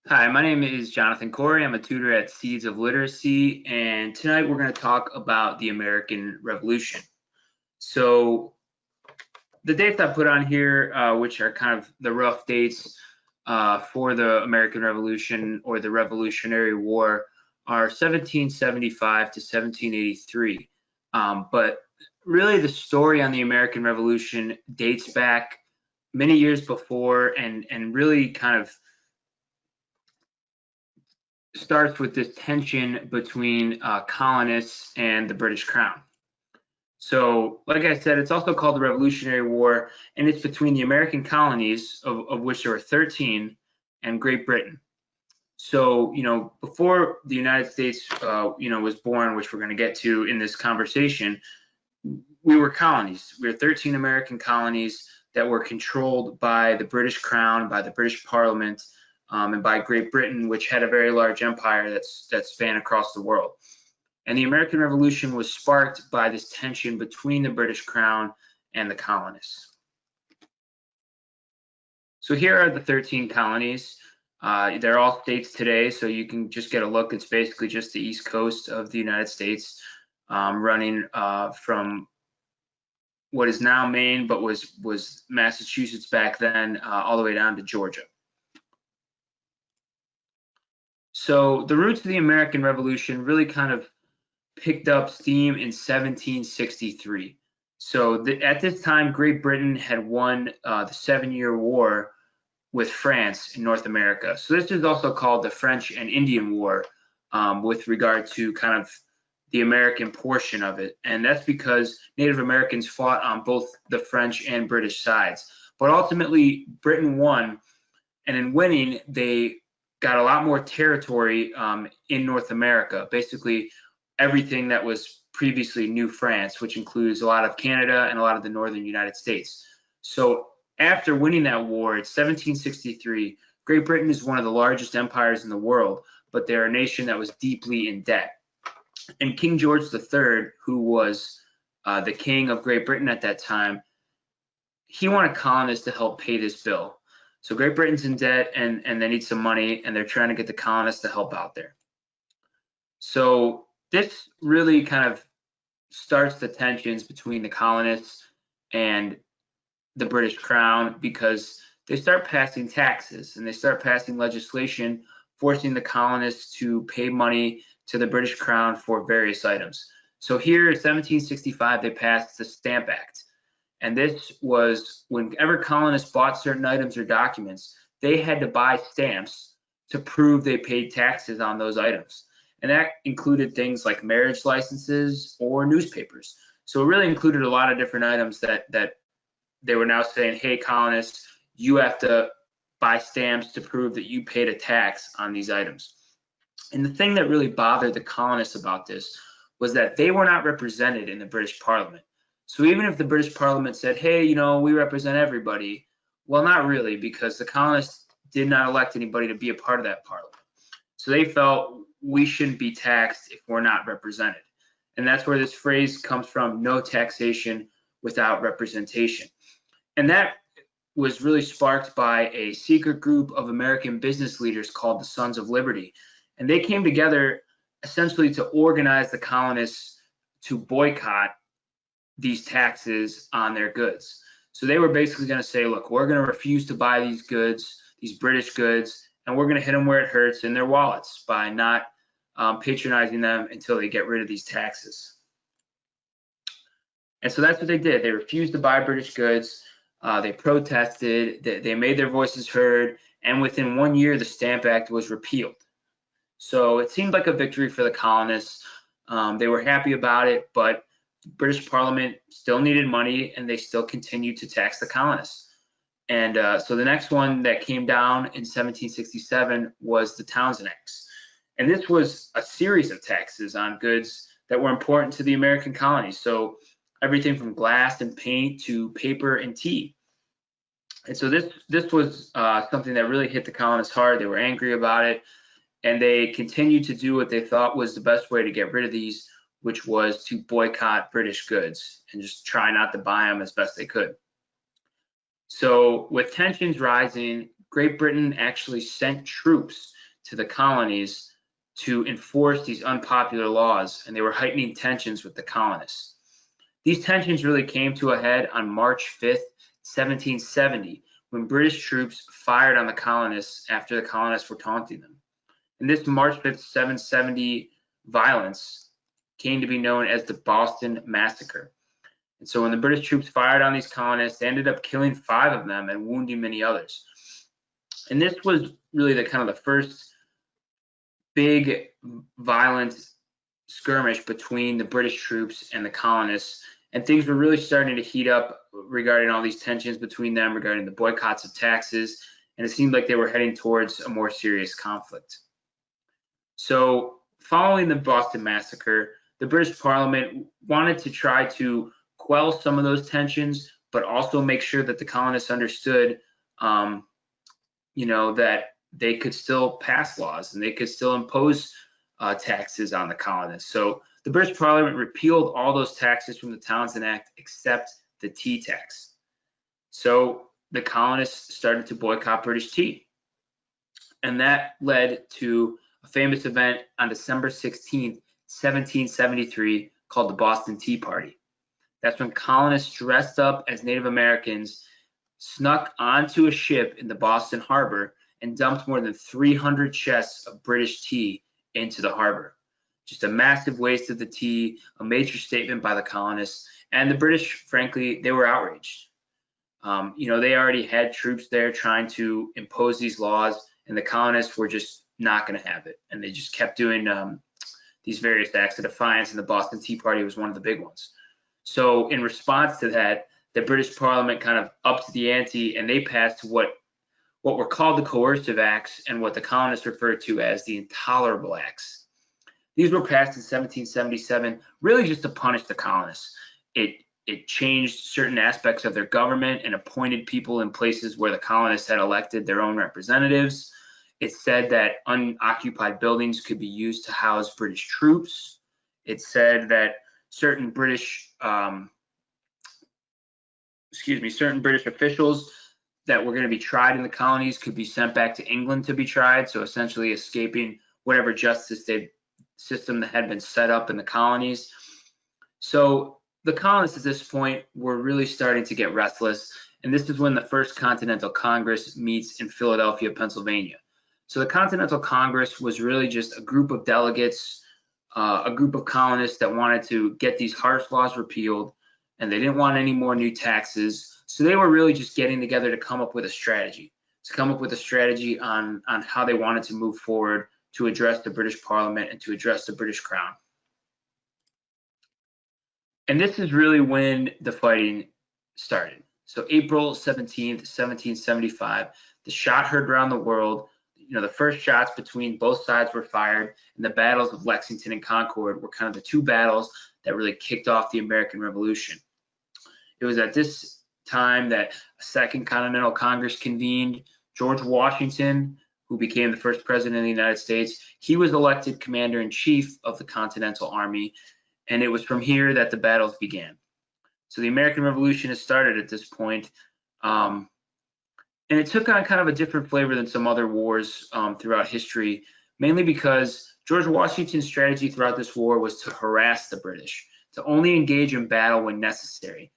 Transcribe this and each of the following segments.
Hi, my name is Jonathan Corey. I'm a tutor at Seeds of Literacy, and tonight we're going to talk about the American Revolution. So the dates I put on here, which are kind of the rough dates for the American Revolution or the Revolutionary War, are 1775 to 1783. But really the story on the American Revolution dates back many years before and really kind of starts with this tension between colonists and the British Crown. So, like I said, it's also called the Revolutionary War, and it's between the American colonies, of which there were 13, and Great Britain. So, before the United States, was born, which we're going to get to in this conversation, we were colonies. We were 13 American colonies that were controlled by the British Crown, by the British Parliament, and by Great Britain, which had a very large empire that spanned across the world. And the American Revolution was sparked by this tension between the British Crown and the colonists. So here are the 13 colonies. They're all states today, so you can just get a look. It's basically just the east coast of the United States, running from what is now Maine, but was Massachusetts back then, all the way down to Georgia. So the roots of the American Revolution really kind of picked up steam in 1763. So at this time, Great Britain had won the 7-Year War with France in North America. So this is also called the French and Indian War, with regard to kind of the American portion of it. And that's because Native Americans fought on both the French and British sides. But ultimately, Britain won, and in winning, they got a lot more territory in North America, basically everything that was previously New France, which includes a lot of Canada and a lot of the northern United States. So after winning that war, it's 1763. Great Britain is one of the largest empires in the world, but they're a nation that was deeply in debt. And King George III, who was the king of Great Britain at that time, he wanted colonists to help pay this bill. So Great Britain's in debt and they need some money, and they're trying to get the colonists to help out there. So this really kind of starts the tensions between the colonists and the British Crown, because they start passing taxes and they start passing legislation forcing the colonists to pay money to the British Crown for various items. So here in 1765, they passed the Stamp Act. And this was whenever colonists bought certain items or documents, they had to buy stamps to prove they paid taxes on those items. And that included things like marriage licenses or newspapers. So it really included a lot of different items that they were now saying, hey, colonists, you have to buy stamps to prove that you paid a tax on these items. And the thing that really bothered the colonists about this was that they were not represented in the British Parliament. So even if the British Parliament said, hey, we represent everybody, well, not really, because the colonists did not elect anybody to be a part of that parliament. So they felt we shouldn't be taxed if we're not represented. And that's where this phrase comes from, no taxation without representation. And that was really sparked by a secret group of American business leaders called the Sons of Liberty. And they came together essentially to organize the colonists to boycott these taxes on their goods. So they were basically going to say, look, we're going to refuse to buy these goods, these British goods, and we're going to hit them where it hurts in their wallets by not patronizing them until they get rid of these taxes. And so that's what they did. They refused to buy British goods. They protested. They made their voices heard. And within 1 year, the Stamp Act was repealed. So it seemed like a victory for the colonists. They were happy about it, but British Parliament still needed money, and they still continued to tax the colonists. And so the next one that came down in 1767 was the Townsend X. And this was a series of taxes on goods that were important to the American colonies. So everything from glass and paint to paper and tea. And so this was something that really hit the colonists hard. They were angry about it, and they continued to do what they thought was the best way to get rid of these, which was to boycott British goods and just try not to buy them as best they could. So with tensions rising, Great Britain actually sent troops to the colonies to enforce these unpopular laws, and they were heightening tensions with the colonists. These tensions really came to a head on March 5th, 1770, when British troops fired on the colonists after the colonists were taunting them. And this March 5th, 1770 violence came to be known as the Boston Massacre. And so when the British troops fired on these colonists, they ended up killing 5 of them and wounding many others. And this was really the kind of the first big violent skirmish between the British troops and the colonists. And things were really starting to heat up regarding all these tensions between them, regarding the boycotts of taxes. And it seemed like they were heading towards a more serious conflict. So following the Boston Massacre, the British Parliament wanted to try to quell some of those tensions, but also make sure that the colonists understood, that they could still pass laws and they could still impose taxes on the colonists. So the British Parliament repealed all those taxes from the Townsend Act except the tea tax. So the colonists started to boycott British tea. And that led to a famous event on December 16th, 1773, called the Boston Tea Party. That's when colonists dressed up as Native Americans snuck onto a ship in the Boston harbor and dumped more than 300 chests of British tea into the harbor. Just a massive waste of the tea, a major statement by the colonists. And the British, frankly, they were outraged. They already had troops there trying to impose these laws, and the colonists were just not going to have it. And they just kept doing these various acts of defiance, and the Boston Tea Party was one of the big ones. So in response to that, the British Parliament kind of upped the ante, and they passed what were called the coercive acts and what the colonists referred to as the intolerable acts. These were passed in 1777, really just to punish the colonists. It changed certain aspects of their government and appointed people in places where the colonists had elected their own representatives. It said that unoccupied buildings could be used to house British troops. It said that certain British officials that were going to be tried in the colonies could be sent back to England to be tried, so essentially escaping whatever justice system that had been set up in the colonies. So the colonists at this point were really starting to get restless, and this is when the First Continental Congress meets in Philadelphia, Pennsylvania. So the Continental Congress was really just a group of delegates, a group of colonists that wanted to get these harsh laws repealed, and they didn't want any more new taxes. So they were really just getting together to come up with a strategy, on how they wanted to move forward to address the British Parliament and to address the British Crown. And this is really when the fighting started. So April 17th, 1775, the shot heard around the world. The first shots between both sides were fired, and the battles of Lexington and Concord were kind of the two battles that really kicked off the American Revolution. It was at this time that a Second Continental Congress convened. George Washington, who became the first president of the United States, he was elected commander-in-chief of the Continental Army, and it was from here that the battles began. So the American Revolution has started at this point, and it took on kind of a different flavor than some other wars throughout history, mainly because George Washington's strategy throughout this war was to harass the British, to only engage in battle when necessary.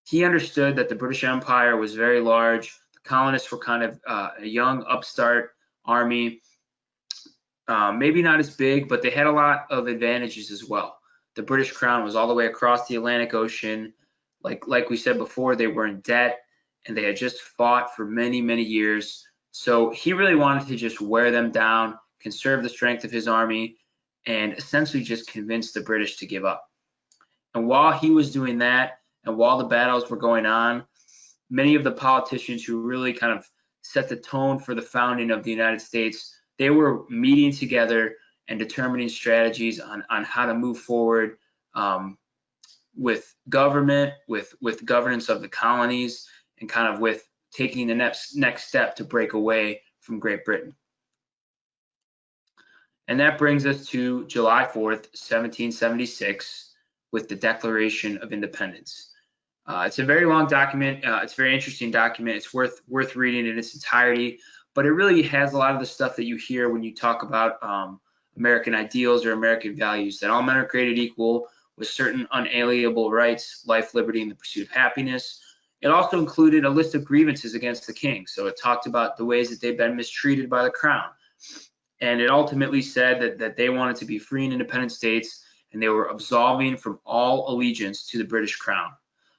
He understood that the British Empire was very large. The colonists were kind of a young upstart army, maybe not as big, but they had a lot of advantages as well. The British Crown was all the way across the Atlantic Ocean. Like we said before, they were in debt, and they had just fought for many, many years. So he really wanted to just wear them down, conserve the strength of his army, and essentially just convince the British to give up. And while he was doing that, and while the battles were going on, many of the politicians who really kind of set the tone for the founding of the United States, they were meeting together and determining strategies on how to move forward with government, with governance of the colonies, and kind of with taking the next step to break away from Great Britain. And that brings us to July 4th, 1776, with the Declaration of Independence. It's a very long document. It's a very interesting document. It's worth reading in its entirety. but it really has a lot of the stuff that you hear when you talk about American ideals or American values, that all men are created equal with certain unalienable rights, life, liberty, and the pursuit of happiness. It also included a list of grievances against the king. So it talked about the ways that they've been mistreated by the crown. And it ultimately said that they wanted to be free and independent states, and they were absolving from all allegiance to the British crown.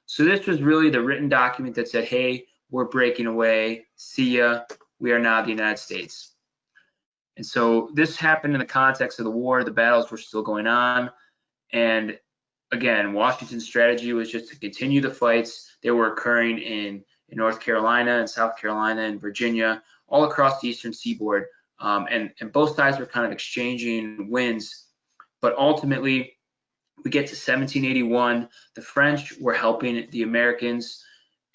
So this was really the written document that said, hey, we're breaking away, see ya, we are now the United States. And so this happened in the context of the war. The battles were still going on. And again, Washington's strategy was just to continue the fights. They were occurring in North Carolina and South Carolina and Virginia, all across the eastern seaboard. And both sides were kind of exchanging wins. But ultimately, we get to 1781. The French were helping the Americans,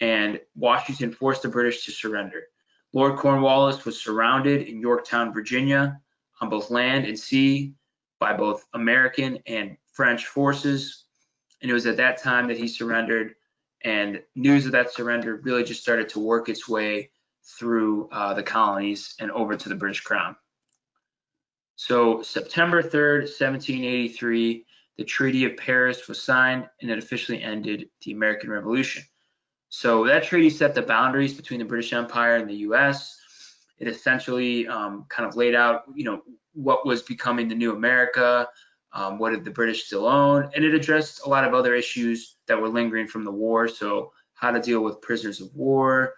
and Washington forced the British to surrender. Lord Cornwallis was surrounded in Yorktown, Virginia, on both land and sea by both American and French forces. And it was at that time that he surrendered, and news of that surrender really just started to work its way through the colonies and over to the British Crown. So September 3rd, 1783, the Treaty of Paris was signed, and it officially ended the American Revolution. So that treaty set the boundaries between the British Empire and the U.S. It essentially kind of laid out, what was becoming the new America, what did the British still own, and it addressed a lot of other issues that were lingering from the war. So how to deal with prisoners of war,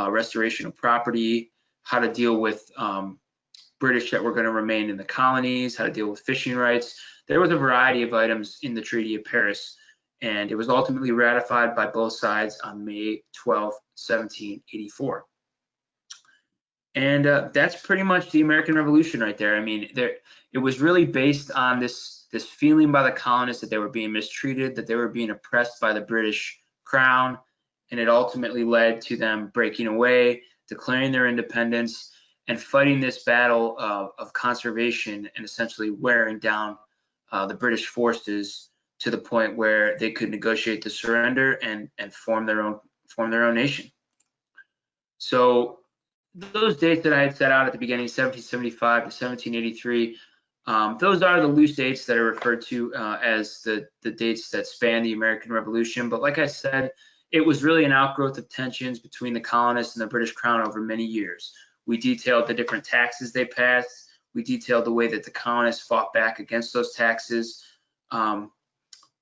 restoration of property, how to deal with British that were going to remain in the colonies, how to deal with fishing rights. There was a variety of items in the Treaty of Paris, and it was ultimately ratified by both sides on May 12, 1784. And that's pretty much the American Revolution right there. I mean, it was really based on this feeling by the colonists that they were being mistreated, that they were being oppressed by the British crown, and it ultimately led to them breaking away, declaring their independence, and fighting this battle of conservation and essentially wearing down the British forces to the point where they could negotiate the surrender and form their own nation. So those dates that I had set out at the beginning, 1775 to 1783, those are the loose dates that are referred to as the dates that span the American Revolution. But like I said, it was really an outgrowth of tensions between the colonists and the British Crown over many years. We detailed the different taxes they passed. We detailed the way that the colonists fought back against those taxes, and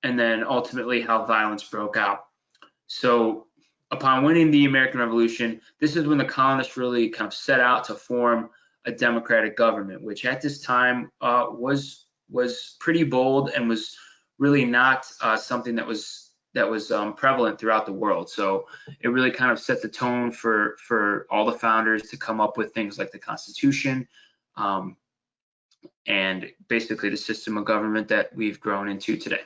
then ultimately how violence broke out. So upon winning the American Revolution, this is when the colonists really kind of set out to form a democratic government, which at this time was pretty bold and was really not something that was prevalent throughout the world. So it really kind of set the tone for all the founders to come up with things like the Constitution, and basically the system of government that we've grown into today.